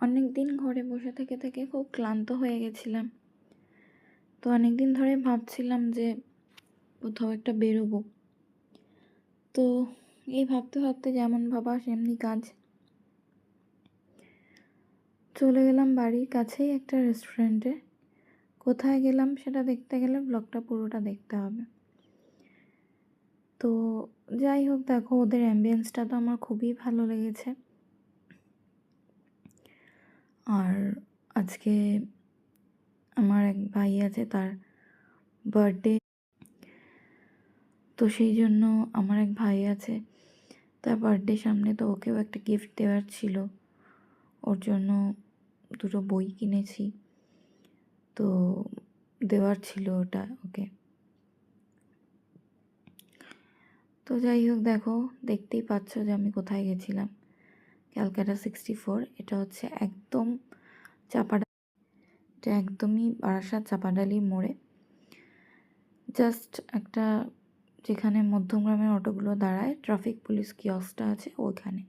অনেক দিন ঘরে বসে থেকে থেকে খুব ক্লান্ত হয়ে গেছিলাম। তো অনেক দিন ধরে ভাবছিলাম যে কোথাও একটা বেরোবো। তো এই ভাবতে ভাবতে যেমন ভাবা সেমনি কাজ। চলে গেলাম বাড়ির কাছেই একটা রেস্টুরেন্টে। কোথায় গেলাম সেটা দেখতে গেলে ব্লগটা পুরোটা দেখতে হবে। তো যাই হোক, দেখো ওদের অ্যাম্বিয়েন্সটা তো আমার খুবই ভালো লেগেছে। আর আজকে আমার এক ভাই আছে, তার বার্থডে। তো সেই জন্য আমার এক ভাই আছে, তার বার্থডে সামনে, তো ওকেও একটা গিফট দেওয়ার ছিল। ওর জন্য দুটো বই কিনেছি, তো দেওয়ার ছিল ওটা ওকে। তো যাই হোক, দেখো দেখতেই পাচ্ছ যে আমি কোথায় গেছিলাম। ক্যালকাটা 64। এটা হচ্ছে একদম এটা একদমই বারাসাত চাপাডালি মোড়ে। জাস্ট একটা, যেখানে মধ্যমগ্রামের অটোগুলো দাঁড়ায়, ট্রাফিক পুলিশ কিয়স্কটা আছে ওইখানে।